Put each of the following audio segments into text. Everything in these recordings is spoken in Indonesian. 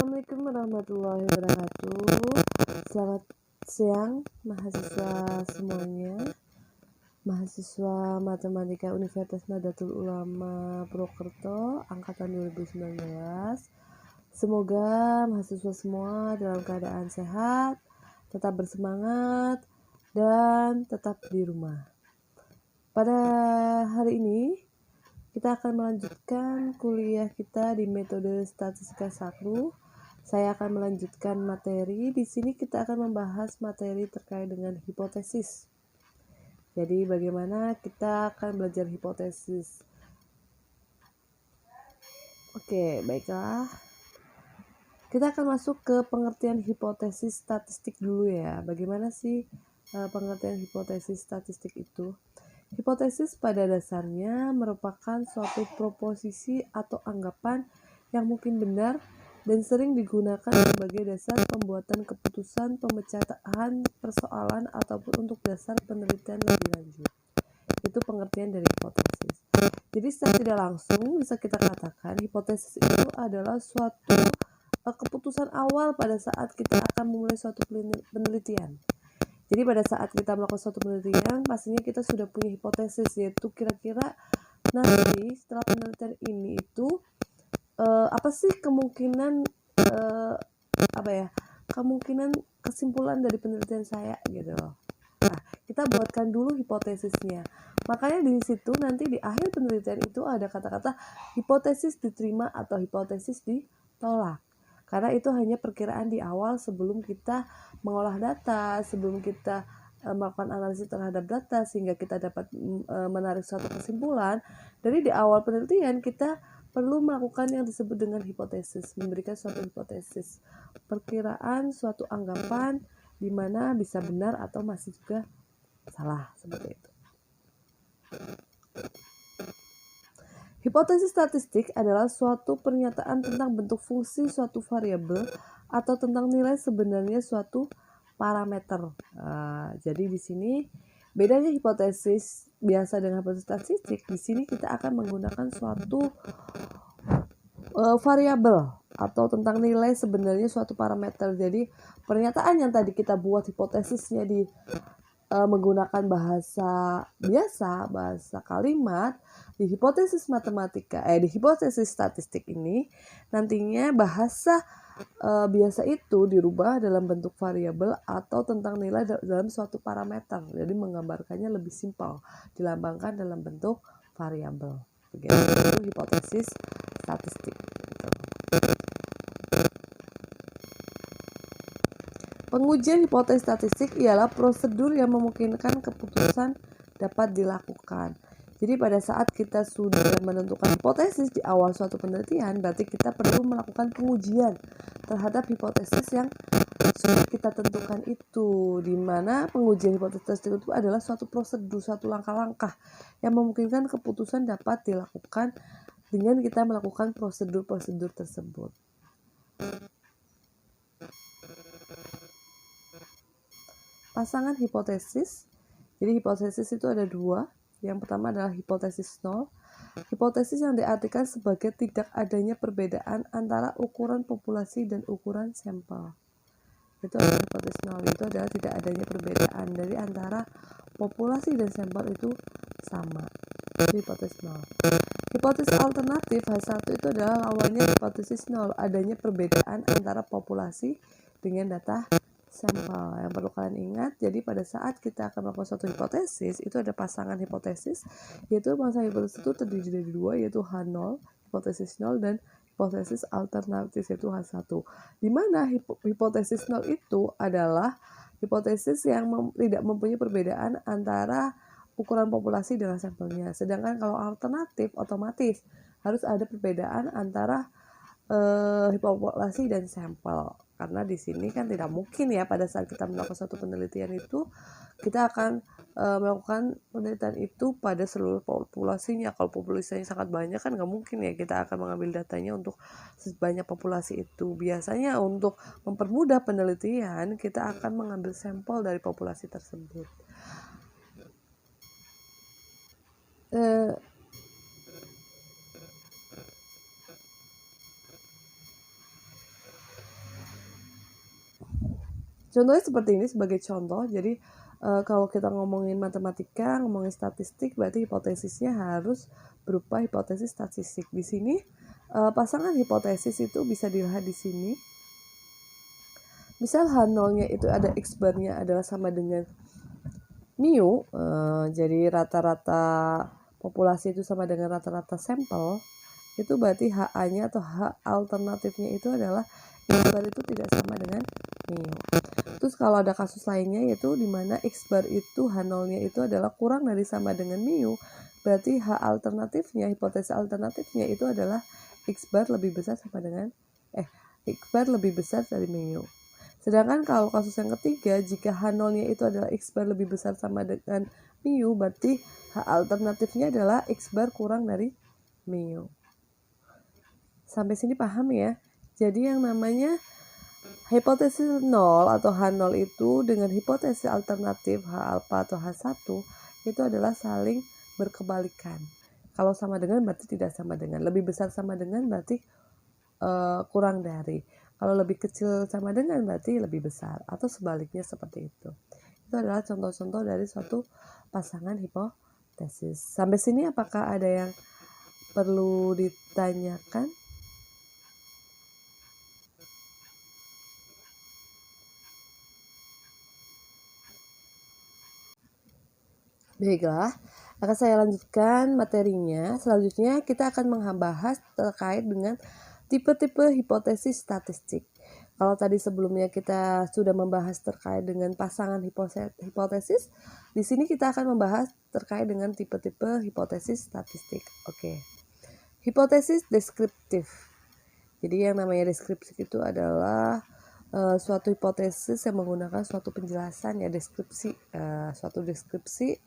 Assalamualaikum warahmatullahi wabarakatuh. Selamat siang mahasiswa semuanya. Mahasiswa Matematika Universitas Nahdlatul Ulama Purwokerto angkatan 2019. Semoga mahasiswa semua dalam keadaan sehat, tetap bersemangat, dan tetap di rumah. Pada hari ini kita akan melanjutkan kuliah kita di metode statistika 1. Saya akan melanjutkan materi. Di sini kita akan membahas materi terkait dengan hipotesis. Jadi bagaimana kita akan belajar hipotesis. Oke, baiklah. Kita akan masuk ke pengertian hipotesis statistik dulu ya. Bagaimana sih pengertian hipotesis statistik itu? Hipotesis pada dasarnya merupakan suatu proposisi atau anggapan yang mungkin benar dan sering digunakan sebagai dasar pembuatan keputusan, pemecahan persoalan, ataupun untuk dasar penelitian lebih lanjut. Itu pengertian dari hipotesis. Jadi secara tidak langsung bisa kita katakan hipotesis itu adalah suatu keputusan awal pada saat kita akan memulai suatu penelitian. Jadi pada saat kita melakukan suatu penelitian, pastinya kita sudah punya hipotesis, yaitu kira-kira nanti setelah penelitian ini itu apa sih kemungkinan kemungkinan kesimpulan dari penelitian saya gitu loh. Nah, kita buatkan dulu hipotesisnya. Makanya di situ nanti di akhir penelitian itu ada kata-kata hipotesis diterima atau hipotesis ditolak. Karena itu hanya perkiraan di awal sebelum kita mengolah data, sebelum kita melakukan analisis terhadap data sehingga kita dapat menarik suatu kesimpulan. Dari di awal penelitian kita perlu melakukan yang disebut dengan hipotesis, memberikan suatu hipotesis, perkiraan suatu anggapan di mana bisa benar atau masih juga salah, seperti itu. Hipotesis statistik adalah suatu pernyataan tentang bentuk fungsi suatu variabel atau tentang nilai sebenarnya suatu parameter. Jadi di sini bedanya hipotesis biasa dengan hipotesis statistik. Di sini kita akan menggunakan suatu variabel atau tentang nilai sebenarnya suatu parameter. Jadi pernyataan yang tadi kita buat hipotesisnya di menggunakan bahasa biasa, bahasa kalimat, di hipotesis matematika, di hipotesis statistik ini nantinya bahasa biasa itu dirubah dalam bentuk variabel atau tentang nilai dalam suatu parameter. Jadi menggambarkannya lebih simpel, dilambangkan dalam bentuk variabel. Begitu, itu hipotesis statistik. Pengujian hipotesis statistik ialah prosedur yang memungkinkan keputusan dapat dilakukan. Jadi pada saat kita sudah menentukan hipotesis di awal suatu penelitian, berarti kita perlu melakukan pengujian terhadap hipotesis yang sudah kita tentukan itu, di mana pengujian hipotesis itu adalah suatu prosedur, suatu langkah-langkah yang memungkinkan keputusan dapat dilakukan dengan kita melakukan prosedur-prosedur tersebut. Pasangan hipotesis. Jadi hipotesis itu ada dua. Yang pertama adalah hipotesis nol. Hipotesis yang diartikan sebagai tidak adanya perbedaan antara ukuran populasi dan ukuran sampel. Itu adalah hipotesis nol. Itu adalah tidak adanya perbedaan dari antara populasi dan sampel itu sama. Itu hipotesis nol. Hipotesis alternatif H1 itu adalah lawannya hipotesis nol, adanya perbedaan antara populasi dengan data sampel. Yang perlu kalian ingat, jadi pada saat kita akan melakukan suatu hipotesis, itu ada pasangan hipotesis, yaitu pasangan hipotesis itu terdiri dari dua, yaitu H0, hipotesis 0, dan hipotesis alternatif, yaitu H1. Di mana hipotesis 0 itu adalah hipotesis yang tidak mempunyai perbedaan antara ukuran populasi dengan sampelnya. Sedangkan kalau alternatif, otomatis harus ada perbedaan antara populasi dan sampel. Karena di sini kan tidak mungkin ya pada saat kita melakukan suatu penelitian itu kita akan melakukan penelitian itu pada seluruh populasinya. Kalau populasinya sangat banyak kan nggak mungkin ya kita akan mengambil datanya untuk sebanyak populasi itu. Biasanya untuk mempermudah penelitian kita akan mengambil sampel dari populasi tersebut. Contohnya seperti ini sebagai contoh. Jadi kalau kita ngomongin matematika, ngomongin statistik, berarti hipotesisnya harus berupa hipotesis statistik. Di sini pasangan hipotesis itu bisa dilihat di sini. Misal H0-nya itu ada X bar-nya adalah sama dengan mu, jadi rata-rata populasi itu sama dengan rata-rata sampel, itu berarti HA-nya atau H alternatifnya itu adalah X bar itu tidak sama dengan mu. Terus kalau ada kasus lainnya yaitu di mana X bar itu H0-nya itu adalah kurang dari sama dengan mu, berarti H alternatifnya, hipotesis alternatifnya itu adalah X bar lebih besar sama dengan X bar lebih besar dari mu. Sedangkan kalau kasus yang ketiga, jika H0-nya itu adalah X bar lebih besar sama dengan mu, berarti H alternatifnya adalah X bar kurang dari mu. Sampai sini paham ya? Jadi yang namanya hipotesis 0 atau H0 itu dengan hipotesis alternatif H alfa atau H1 itu adalah saling berkebalikan. Kalau sama dengan berarti tidak sama dengan. Lebih besar sama dengan berarti kurang dari. Kalau lebih kecil sama dengan berarti lebih besar, atau sebaliknya seperti itu. Itu adalah contoh-contoh dari suatu pasangan hipotesis. Sampai sini apakah ada yang perlu ditanyakan? Baiklah, akan saya lanjutkan materinya. Selanjutnya kita akan membahas terkait dengan tipe-tipe hipotesis statistik. Kalau tadi sebelumnya kita sudah membahas terkait dengan pasangan hipotesis, di sini kita akan membahas terkait dengan tipe-tipe hipotesis statistik. Oke. Hipotesis deskriptif. Jadi yang namanya deskriptif itu adalah suatu hipotesis yang menggunakan suatu penjelasan ya, deskripsi, suatu deskripsi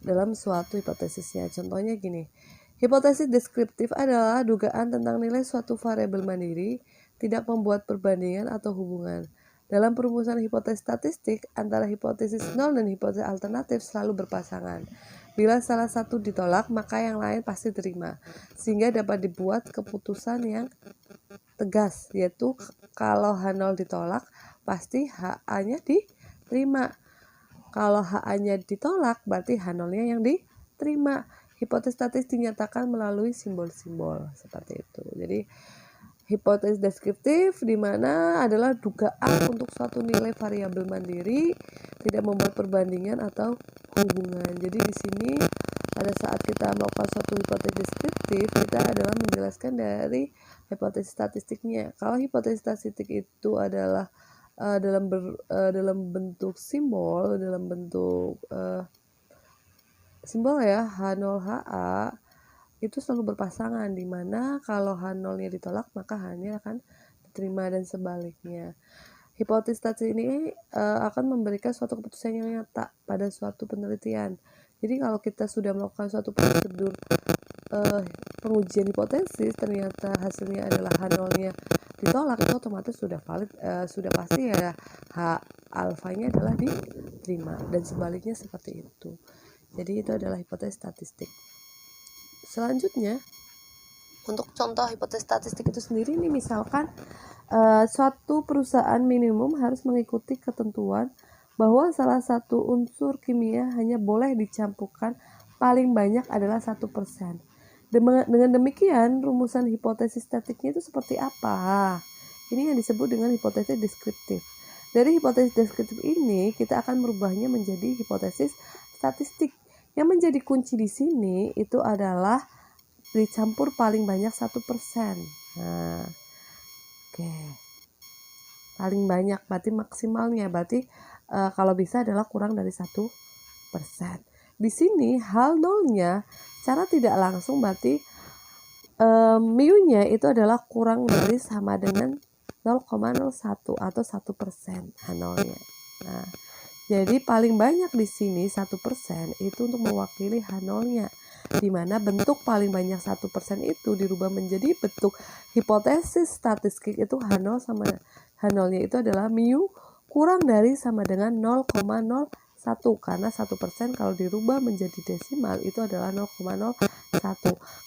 dalam suatu hipotesisnya. Contohnya gini. Hipotesis deskriptif adalah dugaan tentang nilai suatu variabel mandiri, tidak membuat perbandingan atau hubungan. Dalam perumusan hipotesis statistik, antara hipotesis 0 dan hipotesis alternatif selalu berpasangan. Bila salah satu ditolak, maka yang lain pasti terima, sehingga dapat dibuat keputusan yang tegas, yaitu kalau H0 ditolak, pasti HA-nya diterima. Kalau HA-nya ditolak, berarti H0-nya yang diterima. Hipotesis statistik dinyatakan melalui simbol-simbol seperti itu. Jadi hipotesis deskriptif di mana adalah dugaan untuk suatu nilai variabel mandiri, tidak membuat perbandingan atau hubungan. Jadi di sini pada saat kita melakukan suatu hipotesis deskriptif, kita adalah menjelaskan dari hipotesis statistiknya. Kalau hipotesis statistik itu adalah dalam bentuk simbol, dalam bentuk simbol ya, H0HA itu selalu berpasangan, di mana kalau H0-nya ditolak maka H-nya akan diterima dan sebaliknya. Hipotesis statistik ini akan memberikan suatu keputusan yang nyata pada suatu penelitian. Jadi kalau kita sudah melakukan suatu prosedur pengujian hipotesis, ternyata hasilnya adalah H0-nya ditolak, itu otomatis sudah valid, sudah pasti ya H alfanya adalah diterima, dan sebaliknya seperti itu. Jadi itu adalah hipotesis statistik. Selanjutnya, untuk contoh hipotesis statistik itu sendiri nih, misalkan suatu perusahaan minimum harus mengikuti ketentuan bahwa salah satu unsur kimia hanya boleh dicampurkan paling banyak adalah 1%. Dengan demikian, rumusan hipotesis statistiknya itu seperti apa? Ini yang disebut dengan hipotesis deskriptif. Dari hipotesis deskriptif ini, kita akan merubahnya menjadi hipotesis statistik. Yang menjadi kunci di sini itu adalah dicampur paling banyak 1%. Nah, oke. Paling banyak berarti maksimalnya, berarti kalau bisa adalah kurang dari 1%. Di sini hal nolnya secara tidak langsung berarti mu-nya itu adalah kurang dari sama dengan 0,01 atau 1% H0-nya. Nah, jadi paling banyak di sini 1% itu untuk mewakili H0-nya, di mana bentuk paling banyak 1% itu dirubah menjadi bentuk hipotesis statistik itu H0 sama H0-nya itu adalah mu kurang dari sama dengan 0,01. karena 1% kalau dirubah menjadi desimal itu adalah 0,01.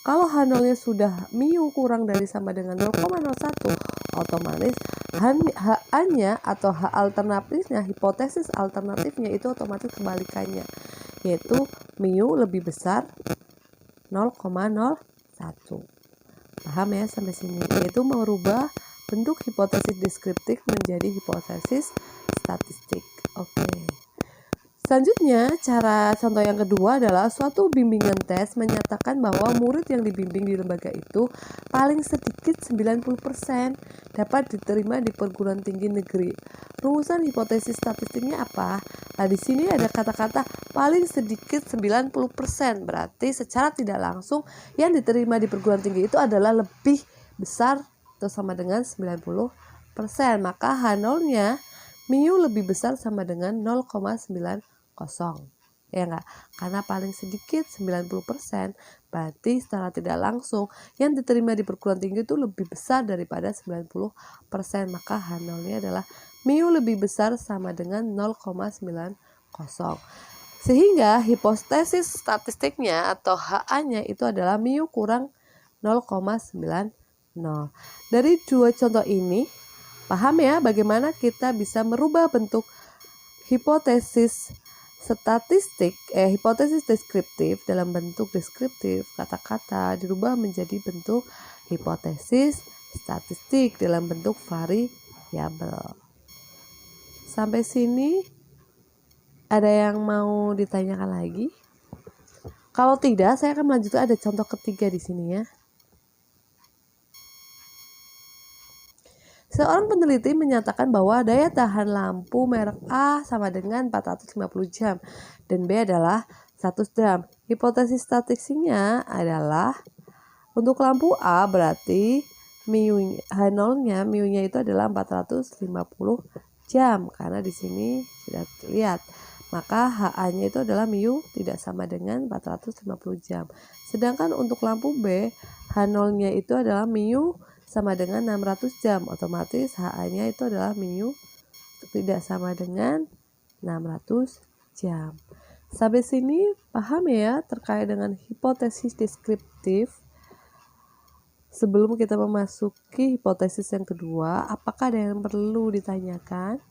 Kalau H0-nya sudah mu kurang dari sama dengan 0,01, otomatis HA-nya atau H alternatifnya, hipotesis alternatifnya itu otomatis kebalikannya, yaitu mu lebih besar 0,01. Paham ya sampai sini? Yaitu merubah bentuk hipotesis deskriptif menjadi hipotesis statistik. Oke. Selanjutnya, cara contoh yang kedua adalah suatu bimbingan tes menyatakan bahwa murid yang dibimbing di lembaga itu paling sedikit 90% dapat diterima di perguruan tinggi negeri. Rumusan hipotesis statistiknya apa? Nah, di sini ada kata-kata paling sedikit 90%, berarti secara tidak langsung yang diterima di perguruan tinggi itu adalah lebih besar atau sama dengan 90%. Maka H0-nya mu lebih besar sama dengan 0,90, ya enggak? Karena paling sedikit 90%, berarti secara tidak langsung yang diterima di perguruan tinggi itu lebih besar daripada 90%, maka H0-nya adalah mu lebih besar sama dengan 0,90. Sehingga hipotesis statistiknya atau HA-nya itu adalah mu kurang 0,90. Dari dua contoh ini, paham ya bagaimana kita bisa merubah bentuk hipotesis hipotesis deskriptif dalam bentuk deskriptif kata-kata dirubah menjadi bentuk hipotesis statistik dalam bentuk variabel. Sampai sini ada yang mau ditanyakan lagi? Kalau tidak, saya akan melanjutkan, ada contoh ketiga di sini ya. Seorang peneliti menyatakan bahwa daya tahan lampu merek A sama dengan 450 jam dan B adalah 100 jam. Hipotesis statistiknya adalah untuk lampu A berarti H0-nya mu-nya itu adalah 450 jam karena di sini sudah terlihat. Maka HA-nya itu adalah mu tidak sama dengan 450 jam. Sedangkan untuk lampu B, H0-nya itu adalah mu sama dengan 600 jam, otomatis HA-nya itu adalah mu tidak sama dengan 600 jam. Sampai sini paham ya terkait dengan hipotesis deskriptif? Sebelum kita memasuki hipotesis yang kedua, apakah ada yang perlu ditanyakan?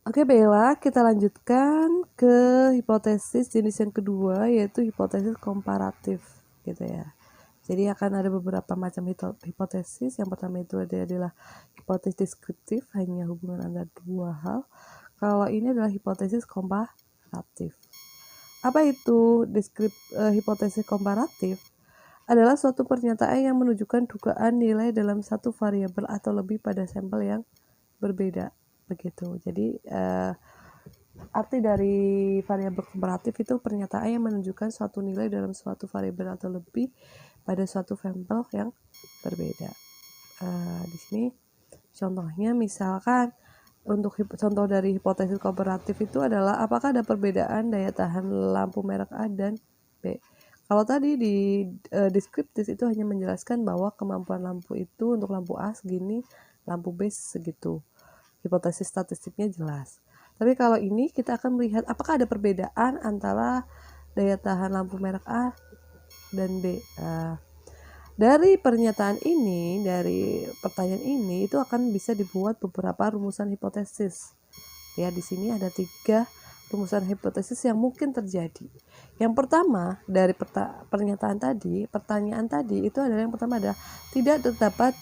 Oke, baiklah, kita lanjutkan ke hipotesis jenis yang kedua, yaitu hipotesis komparatif, gitu ya. Jadi akan ada beberapa macam hipotesis. Yang pertama itu adalah hipotesis deskriptif, hanya hubungan antara dua hal. Kalau ini adalah hipotesis komparatif. Apa itu hipotesis komparatif? Adalah suatu pernyataan yang menunjukkan dugaan nilai dalam satu variabel atau lebih pada sampel yang berbeda. Begitu. Jadi arti dari variabel komparatif itu pernyataan yang menunjukkan suatu nilai dalam suatu variabel atau lebih pada suatu sampel yang berbeda. Di sini contohnya misalkan untuk contoh dari hipotesis komparatif itu adalah apakah ada perbedaan daya tahan lampu merek A dan B. Kalau tadi di deskriptif itu hanya menjelaskan bahwa kemampuan lampu itu untuk lampu A segini, lampu B segitu. Hipotesis statistiknya jelas. Tapi kalau ini kita akan melihat apakah ada perbedaan antara daya tahan lampu merek A dan B. Dari pernyataan ini, dari pertanyaan ini itu akan bisa dibuat beberapa rumusan hipotesis. Ya, di sini ada 3 rumusan hipotesis yang mungkin terjadi. Yang pertama dari pertanyaan tadi itu adalah yang pertama adalah tidak terdapat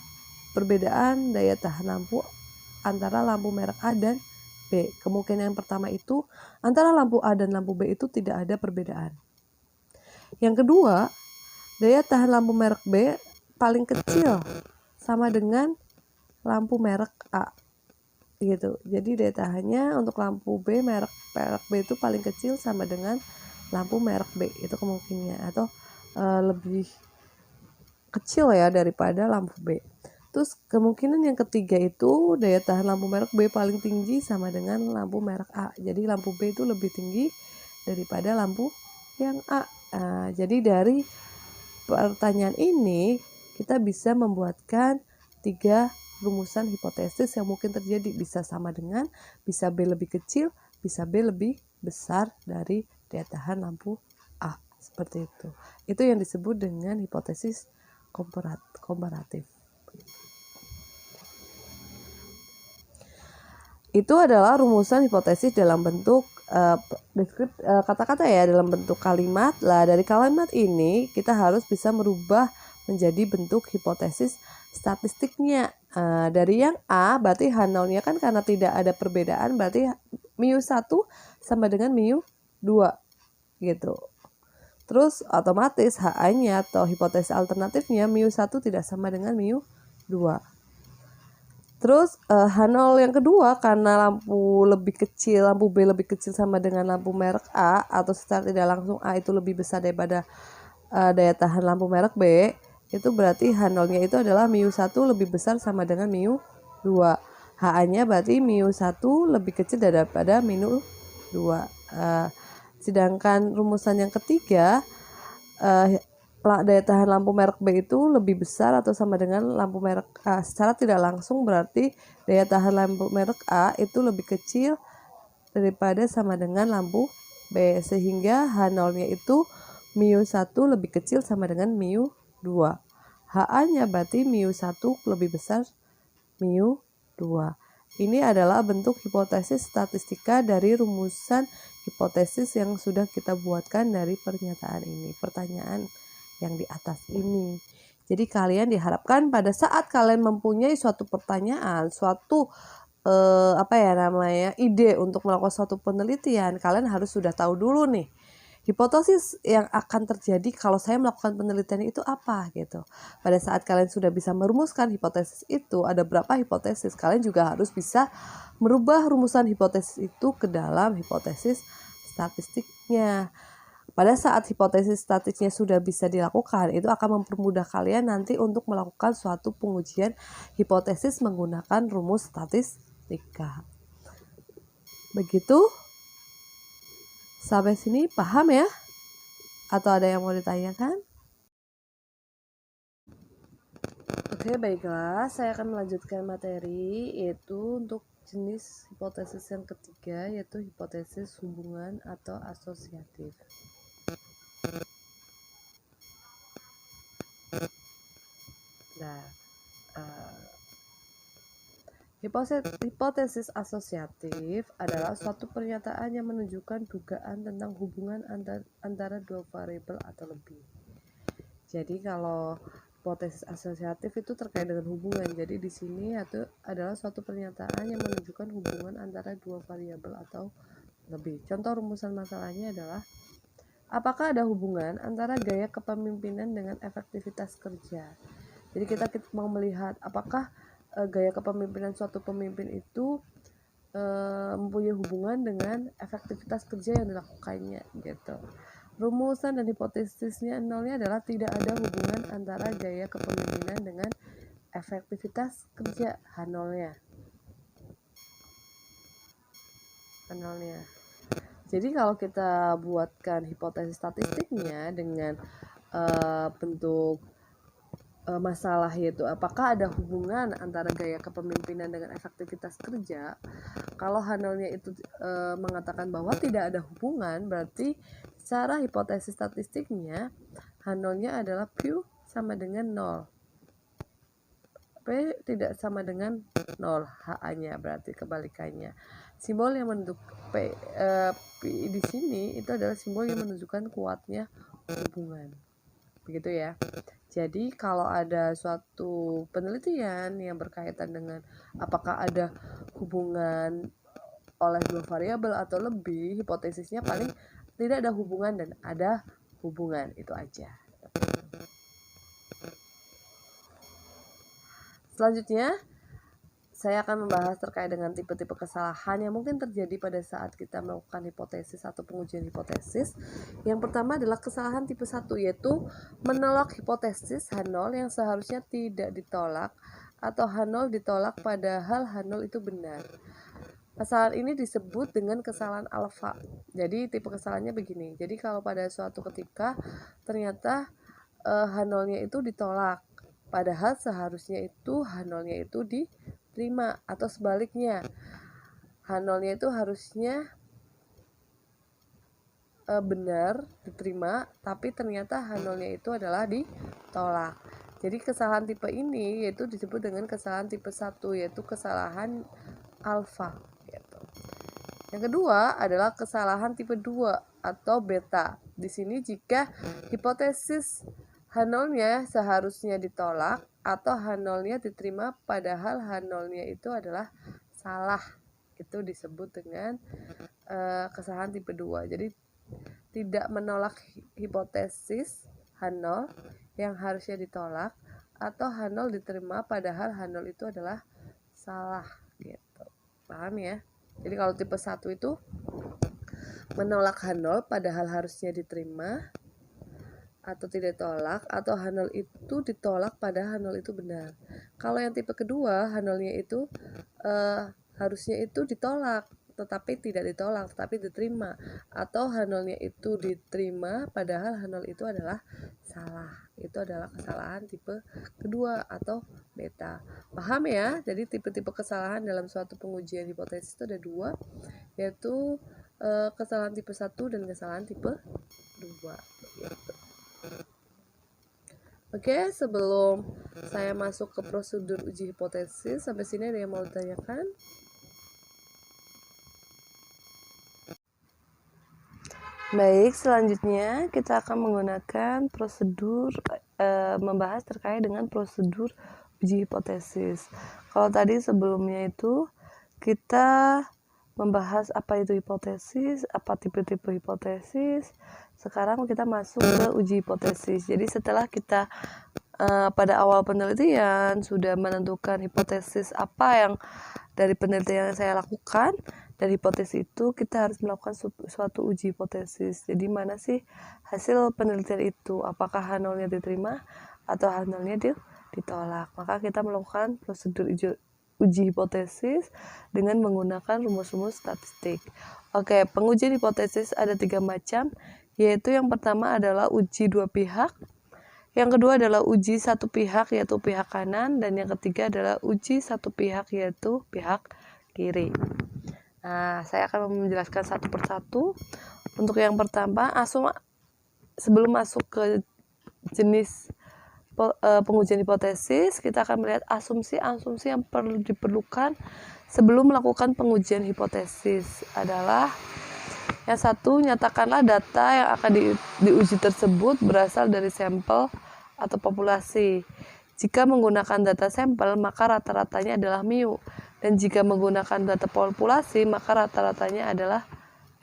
perbedaan daya tahan lampu antara lampu merek A dan B. Kemungkinan yang pertama itu antara lampu A dan lampu B itu tidak ada perbedaan. Yang kedua, daya tahan lampu merek B paling kecil sama dengan lampu merek A. Gitu. Jadi daya tahannya untuk lampu B merek B itu paling kecil sama dengan lampu merek B. Itu kemungkinannya atau lebih kecil ya daripada lampu B. Terus kemungkinan yang ketiga itu daya tahan lampu merek B paling tinggi sama dengan lampu merek A. Jadi lampu B itu lebih tinggi daripada lampu yang A. Jadi dari pertanyaan ini kita bisa membuatkan 3 rumusan hipotesis yang mungkin terjadi. Bisa sama dengan, bisa B lebih kecil, bisa B lebih besar dari daya tahan lampu A. Seperti itu. Itu yang disebut dengan hipotesis komparatif. Itu adalah rumusan hipotesis dalam bentuk kata-kata ya, dalam bentuk kalimat. Lah dari kalimat ini kita harus bisa merubah menjadi bentuk hipotesis statistiknya. Dari yang A berarti H0-nya kan karena tidak ada perbedaan, berarti μ1 sama dengan μ2 gitu. Terus otomatis HA-nya atau hipotesis alternatifnya μ1 tidak sama dengan μ2. Terus H0 yang kedua karena lampu lebih kecil, lampu B lebih kecil sama dengan lampu merek A, atau secara tidak langsung A itu lebih besar daripada daya tahan lampu merek B, itu berarti H0-nya itu adalah μ1 lebih besar sama dengan μ2. HA-nya berarti μ1 lebih kecil daripada μ2. Sedangkan rumusan yang ketiga, daya tahan lampu merek B itu lebih besar atau sama dengan lampu merek A. Secara tidak langsung berarti daya tahan lampu merek A itu lebih kecil daripada sama dengan lampu B, sehingga H0-nya itu μ1 lebih kecil sama dengan μ2. HA-nya berarti μ1 lebih besar μ2. Ini adalah bentuk hipotesis statistika dari rumusan hipotesis yang sudah kita buatkan dari pernyataan ini, pertanyaan yang di atas ini. Jadi kalian diharapkan pada saat kalian mempunyai suatu pertanyaan, suatu ide untuk melakukan suatu penelitian, kalian harus sudah tahu dulu nih hipotesis yang akan terjadi kalau saya melakukan penelitian itu apa gitu. Pada saat kalian sudah bisa merumuskan hipotesis itu, ada berapa hipotesis, kalian juga harus bisa merubah rumusan hipotesis itu ke dalam hipotesis statistiknya. Pada saat hipotesis statistiknya sudah bisa dilakukan, itu akan mempermudah kalian nanti untuk melakukan suatu pengujian hipotesis menggunakan rumus statistika. Begitu? Sampai sini paham ya? Atau ada yang mau ditanyakan? Oke, baiklah. Saya akan melanjutkan materi, yaitu untuk jenis hipotesis yang ketiga, yaitu hipotesis hubungan atau asosiatif. Nah, hipotesis asosiatif adalah suatu pernyataan yang menunjukkan dugaan tentang hubungan antara dua variabel atau lebih. Jadi kalau hipotesis asosiatif itu terkait dengan hubungan. Jadi di sini itu adalah suatu pernyataan yang menunjukkan hubungan antara dua variabel atau lebih. Contoh rumusan masalahnya adalah, apakah ada hubungan antara gaya kepemimpinan dengan efektivitas kerja? Jadi kita mau melihat apakah gaya kepemimpinan suatu pemimpin itu mempunyai hubungan dengan efektivitas kerja yang dilakukannya gitu. Rumusan dan hipotesisnya nolnya adalah tidak ada hubungan antara gaya kepemimpinan dengan efektivitas kerja, H0-nya. Jadi kalau kita buatkan hipotesis statistiknya dengan bentuk masalah, yaitu apakah ada hubungan antara gaya kepemimpinan dengan efektivitas kerja. Kalau H0-nya itu mengatakan bahwa tidak ada hubungan, berarti secara hipotesis statistiknya H0-nya adalah Q sama dengan 0. P tidak sama dengan 0, HA-nya berarti kebalikannya. Simbol yang menunjuk P di sini itu adalah simbol yang menunjukkan kuatnya hubungan. Begitu ya. Jadi kalau ada suatu penelitian yang berkaitan dengan apakah ada hubungan oleh dua variabel atau lebih, hipotesisnya paling tidak ada hubungan dan ada hubungan, itu aja. Selanjutnya, saya akan membahas terkait dengan tipe-tipe kesalahan yang mungkin terjadi pada saat kita melakukan hipotesis atau pengujian hipotesis. Yang pertama adalah kesalahan tipe 1, yaitu menolak hipotesis H0 yang seharusnya tidak ditolak, atau H0 ditolak padahal H0 itu benar. Kesalahan ini disebut dengan kesalahan alfa. Jadi tipe kesalahannya begini. Jadi kalau pada suatu ketika ternyata H0-nya itu ditolak, Padahal seharusnya itu H0-nya itu diterima, atau sebaliknya H0-nya itu harusnya benar diterima, tapi ternyata H0-nya itu adalah ditolak. Jadi kesalahan tipe ini yaitu disebut dengan kesalahan tipe 1, yaitu kesalahan alfa gitu. Yang kedua adalah kesalahan tipe 2 atau beta. Di sini jika hipotesis H0-nya seharusnya ditolak atau H0-nya diterima padahal H0-nya itu adalah salah. Itu disebut dengan kesalahan tipe 2. Jadi tidak menolak hipotesis H0 yang harusnya ditolak atau H0 diterima padahal H0 itu adalah salah gitu. Paham ya? Jadi kalau tipe 1 itu menolak H0 padahal harusnya diterima atau tidak ditolak, atau H0 itu ditolak padahal H0 itu benar. Kalau yang tipe kedua, H0-nya itu harusnya itu ditolak tetapi tidak ditolak, tetapi diterima, atau H0-nya itu diterima padahal H0 itu adalah salah. Itu adalah kesalahan tipe kedua atau beta. Paham ya? Jadi tipe-tipe kesalahan dalam suatu pengujian hipotesis itu ada dua, yaitu kesalahan tipe 1 dan kesalahan tipe 2. Gitu. Oke, sebelum saya masuk ke prosedur uji hipotesis, sampai sini ada yang mau ditanyakan? Baik, selanjutnya kita akan menggunakan prosedur membahas terkait dengan prosedur uji hipotesis. Kalau tadi sebelumnya itu kita membahas apa itu hipotesis, apa tipe-tipe hipotesis. Sekarang kita masuk ke uji hipotesis. Jadi setelah kita pada awal penelitian sudah menentukan hipotesis apa yang dari penelitian yang saya lakukan, dari hipotesis itu kita harus melakukan suatu uji hipotesis. Jadi mana sih hasil penelitian itu? Apakah H0-nya diterima atau H0-nya ditolak? Maka kita melakukan prosedur uji hipotesis dengan menggunakan rumus-rumus statistik. Oke, pengujian hipotesis ada 3 macam, yaitu yang pertama adalah uji dua pihak, yang kedua adalah uji satu pihak yaitu pihak kanan, dan yang ketiga adalah uji satu pihak yaitu pihak kiri. Nah, saya akan menjelaskan satu persatu. Untuk yang pertama, sebelum masuk ke jenis pengujian hipotesis, kita akan melihat asumsi-asumsi yang perlu diperlukan sebelum melakukan pengujian hipotesis adalah yang satu, nyatakanlah data yang akan diuji tersebut berasal dari sampel atau populasi. Jika menggunakan data sampel, maka rata-ratanya adalah mu. Dan jika menggunakan data populasi, maka rata-ratanya adalah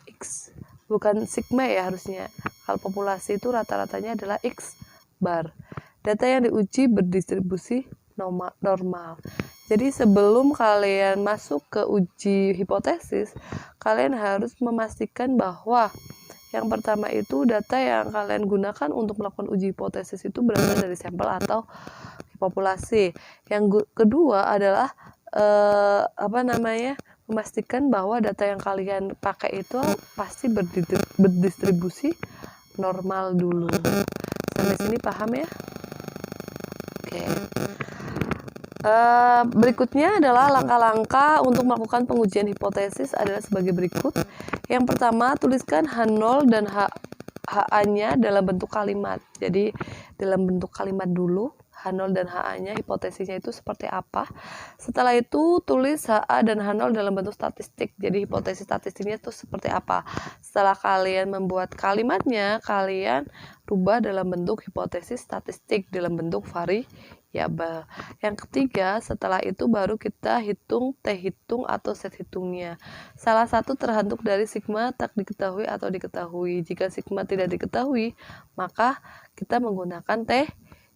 X. Bukan sigma ya harusnya. Kalau populasi itu rata-ratanya adalah X bar. Data yang diuji berdistribusi normal. Jadi sebelum kalian masuk ke uji hipotesis, kalian harus memastikan bahwa yang pertama itu data yang kalian gunakan untuk melakukan uji hipotesis itu berasal dari sampel atau populasi. Yang kedua adalah memastikan bahwa data yang kalian pakai itu pasti berdistribusi normal dulu. Sampai sini paham ya? Oke. Berikutnya adalah langkah-langkah untuk melakukan pengujian hipotesis adalah sebagai berikut. Yang pertama, tuliskan H0 dan HA-nya dalam bentuk kalimat. Jadi dalam bentuk kalimat dulu, H0 dan HA-nya hipotesisnya itu seperti apa. Setelah itu tulis HA dan H0 dalam bentuk statistik. Jadi hipotesis statistiknya itu seperti apa. Setelah kalian membuat kalimatnya, kalian rubah dalam bentuk hipotesis statistik dalam bentuk variabel. Yang ketiga, setelah itu baru kita hitung T hitung atau set hitungnya. Salah satu terbentuk dari sigma tak diketahui atau diketahui. Jika sigma tidak diketahui, maka kita menggunakan T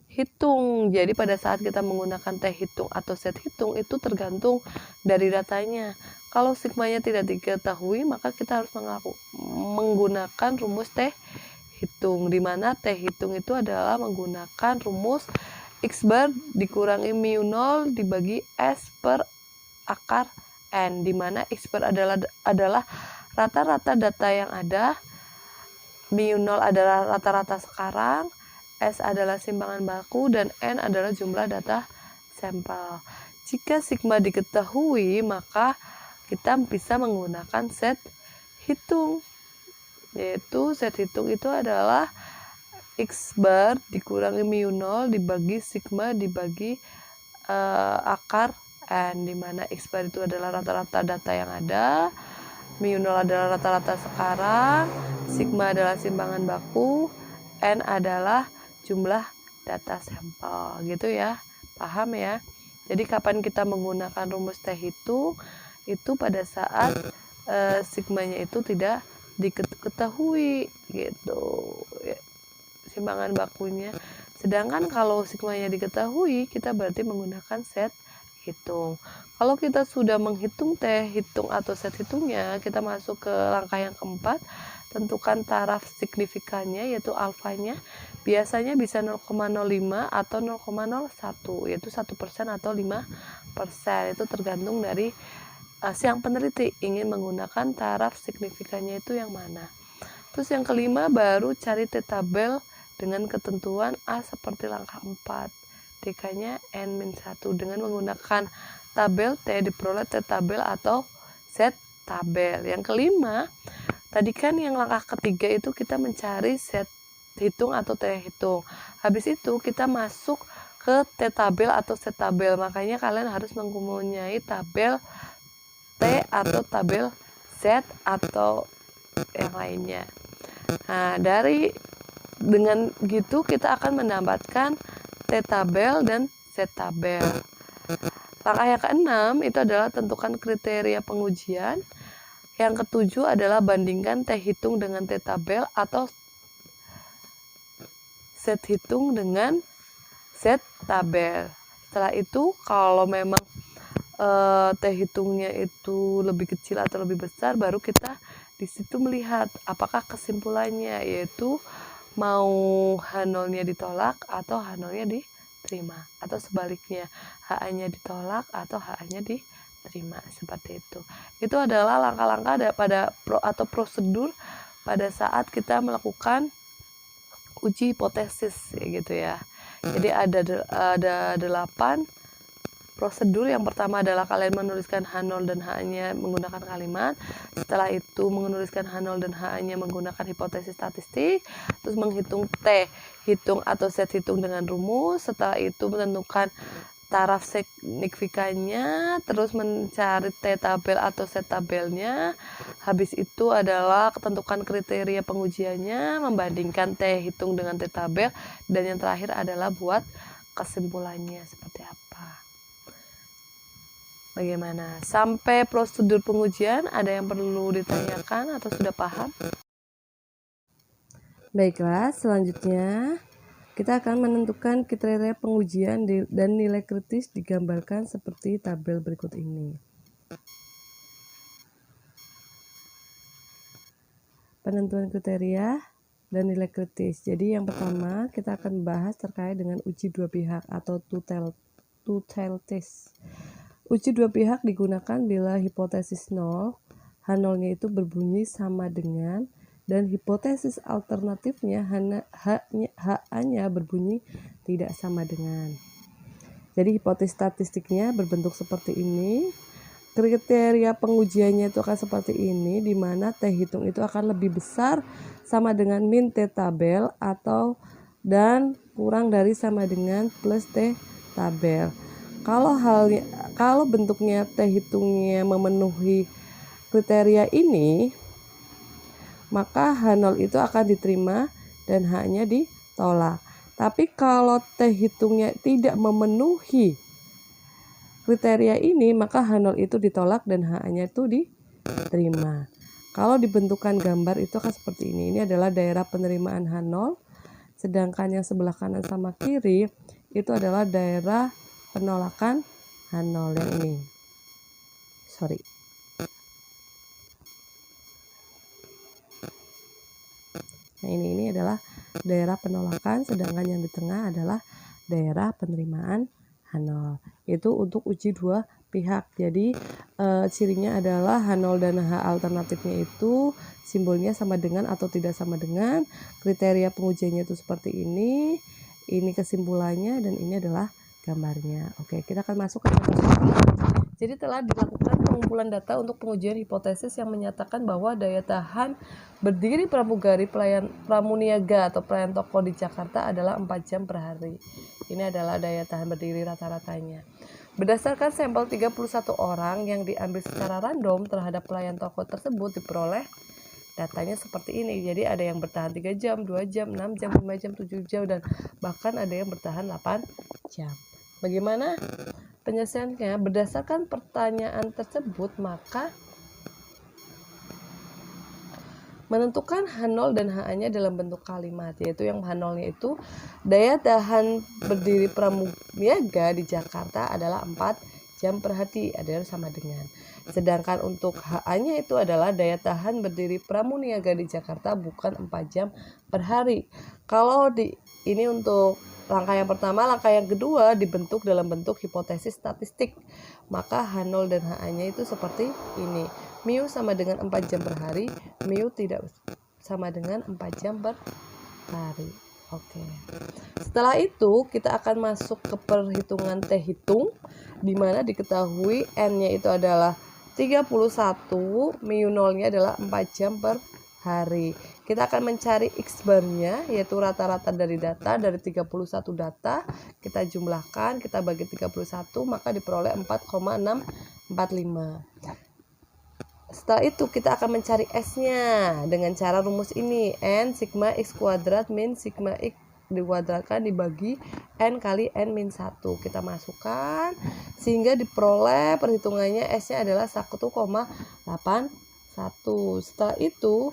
hitung. Jadi pada saat kita menggunakan T hitung atau set hitung itu tergantung dari datanya. Kalau sigmanya tidak diketahui, maka kita harus menggunakan rumus T hitung, di mana T hitung itu adalah menggunakan rumus X bar dikurangi mu 0 dibagi S per akar N, di mana X bar adalah rata-rata data yang ada, mu 0 adalah rata-rata sekarang, S adalah simpangan baku, dan N adalah jumlah data sampel. Jika sigma diketahui, maka kita bisa menggunakan set hitung, yaitu set hitung itu adalah X bar dikurangi mu 0 dibagi sigma dibagi akar N, dimana X bar itu adalah rata-rata data yang ada, mu 0 adalah rata-rata sekarang, sigma adalah simpangan baku, N adalah jumlah data sampel, gitu ya. Paham ya? Jadi kapan kita menggunakan rumus T hitung itu pada saat sigmanya itu tidak diketahui gitu, simpangan bakunya. Sedangkan kalau sigmanya diketahui, kita berarti menggunakan set hitung. Kalau kita sudah menghitung T hitung atau set hitungnya, kita masuk ke langkah yang keempat. Tentukan taraf signifikannya, yaitu alfanya. Biasanya bisa 0,05 atau 0,01, yaitu 1% atau 5%. Itu tergantung dari yang peneliti ingin menggunakan taraf signifikannya itu yang mana. Terus yang kelima, baru cari T tabel dengan ketentuan A seperti langkah 4. DK-nya N-1 dengan menggunakan tabel T diperoleh T tabel atau set tabel. Yang kelima, tadi kan yang langkah ketiga itu kita mencari set hitung atau T hitung. Habis itu kita masuk ke T tabel atau set tabel. Makanya kalian harus mempunyai tabel T atau tabel Z atau yang lainnya. Nah, dengan gitu kita akan mendapatkan T tabel dan Z tabel. Langkah yang keenam itu adalah tentukan kriteria pengujian. Yang ketujuh adalah bandingkan T hitung dengan T tabel atau Z hitung dengan Z tabel. Setelah itu kalau memang T hitungnya itu lebih kecil atau lebih besar, baru kita di situ melihat apakah kesimpulannya, yaitu mau H0-nya ditolak atau H0-nya diterima, atau sebaliknya HA-nya ditolak atau HA-nya diterima, seperti itu. Itu adalah langkah-langkah atau prosedur pada saat kita melakukan uji hipotesis, gitu ya. Jadi ada 8 prosedur. Yang pertama adalah kalian menuliskan H0 dan HA-nya menggunakan kalimat. Setelah itu menuliskan H0 dan HA-nya menggunakan hipotesis statistik. Terus menghitung T hitung atau Z hitung dengan rumus. Setelah itu menentukan taraf signifikannya. Terus mencari T tabel atau Z tabelnya. Habis itu adalah tentukan kriteria pengujiannya, membandingkan T hitung dengan T tabel. Dan yang terakhir adalah buat kesimpulannya seperti apa. Bagaimana? Sampai prosedur pengujian ada yang perlu ditanyakan atau sudah paham? Baiklah, selanjutnya kita akan menentukan kriteria pengujian dan nilai kritis digambarkan seperti tabel berikut ini. Penentuan kriteria dan nilai kritis. Jadi yang pertama kita akan membahas terkait dengan uji dua pihak atau two-tail test. Uji dua pihak digunakan bila hipotesis 0, H0-nya itu berbunyi sama dengan, dan hipotesis alternatifnya HA-nya berbunyi tidak sama dengan. Jadi hipotesis statistiknya berbentuk seperti ini. Kriteria pengujiannya itu akan seperti ini, di mana T hitung itu akan lebih besar sama dengan min T tabel dan kurang dari sama dengan plus T tabel. Kalau bentuknya T hitungnya memenuhi kriteria ini, maka H0 itu akan diterima dan H-nya ditolak. Tapi kalau T hitungnya tidak memenuhi kriteria ini, maka H0 itu ditolak dan H-nya itu diterima. Kalau dibentukkan gambar itu akan seperti ini. Ini adalah daerah penerimaan H0, sedangkan yang sebelah kanan sama kiri itu adalah daerah penolakan H0 yang ini. Nah, ini adalah daerah penolakan, sedangkan yang di tengah adalah daerah penerimaan H0. Itu untuk uji dua pihak. Jadi cirinya adalah H0 dan H alternatifnya itu simbolnya sama dengan atau tidak sama dengan. Kriteria pengujiannya itu seperti ini kesimpulannya, dan ini adalah gambarnya. Oke, kita akan masuk ke contoh studi. Jadi telah dilakukan pengumpulan data untuk pengujian hipotesis yang menyatakan bahwa daya tahan berdiri pramugari pramuniaga atau pelayan toko di Jakarta adalah 4 jam per hari. Ini adalah daya tahan berdiri rata-ratanya. Berdasarkan sampel 31 orang yang diambil secara random terhadap pelayan toko tersebut, diperoleh datanya seperti ini. Jadi ada yang bertahan 3 jam, 2 jam, 6 jam, 5 jam, 7 jam, dan bahkan ada yang bertahan 8 jam. Bagaimana penyelesaiannya? Berdasarkan pertanyaan tersebut, maka menentukan H0 dan HA-nya dalam bentuk kalimat, yaitu yang H0-nya itu daya tahan berdiri pramuniaga di Jakarta adalah 4 jam per hari, adalah sama dengan. Sedangkan untuk HA-nya itu adalah daya tahan berdiri pramuniaga di Jakarta bukan 4 jam per hari. Kalau ini untuk langkah yang pertama, langkah yang kedua dibentuk dalam bentuk hipotesis statistik. Maka H0 dan HA-nya itu seperti ini. Mu sama dengan 4 jam per hari, mu tidak sama dengan 4 jam per hari. Oke. Setelah itu kita akan masuk ke perhitungan T hitung, di mana diketahui N-nya itu adalah 31, mu 0-nya adalah 4 jam per hari. Kita akan mencari X bar-nya, yaitu rata-rata dari data, dari 31 data, kita jumlahkan, kita bagi 31, maka diperoleh 4,645. Setelah itu kita akan mencari S-nya dengan cara rumus ini, N sigma X kuadrat min sigma X dikuadratkan dibagi N kali N min 1. Kita masukkan sehingga diperoleh perhitungannya S-nya adalah 1,81. Setelah itu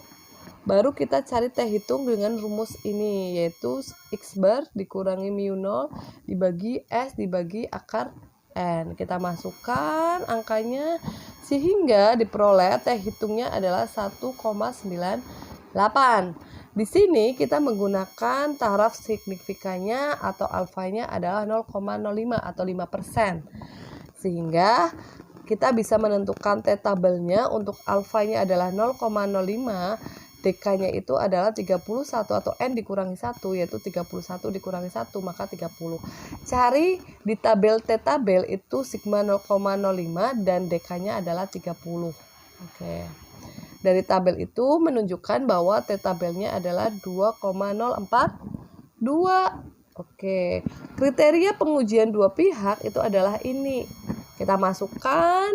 baru kita cari T hitung dengan rumus ini, yaitu X bar dikurangi mu 0 dibagi S dibagi akar N. Kita masukkan angkanya sehingga diperoleh T hitungnya adalah 1,98. Di sini kita menggunakan taraf signifikannya atau alfanya adalah 0,05 atau 5%. Sehingga kita bisa menentukan T tabelnya untuk alfanya adalah 0,05, DK-nya itu adalah 31 atau N dikurangi 1, yaitu 31 dikurangi 1, maka 30. Cari di tabel T tabel itu sigma 0,05 dan DK-nya adalah 30. Oke. Dari tabel itu menunjukkan bahwa T tabelnya adalah 2,042. Oke. Kriteria pengujian dua pihak itu adalah ini. Kita masukkan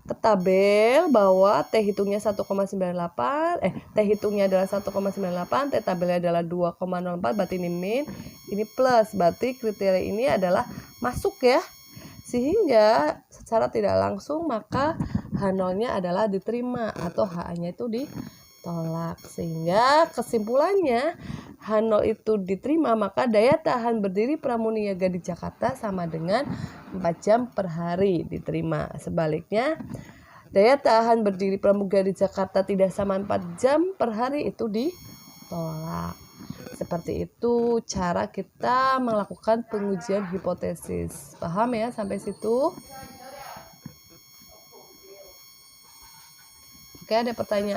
ke tabel bahwa T hitungnya 1,98, T hitungnya adalah 1,98, T tabelnya adalah 2,04, berarti ini min, ini plus, berarti kriteria ini adalah masuk ya. Sehingga secara tidak langsung maka H0-nya adalah diterima atau HA-nya itu ditolak. Sehingga kesimpulannya H0 itu diterima, maka daya tahan berdiri pramuniaga di Jakarta sama dengan 4 jam per hari diterima. Sebaliknya, daya tahan berdiri pramuga di Jakarta tidak sama 4 jam per hari itu ditolak. Seperti itu cara kita melakukan pengujian hipotesis. Paham ya sampai situ? Oke, ada pertanyaan?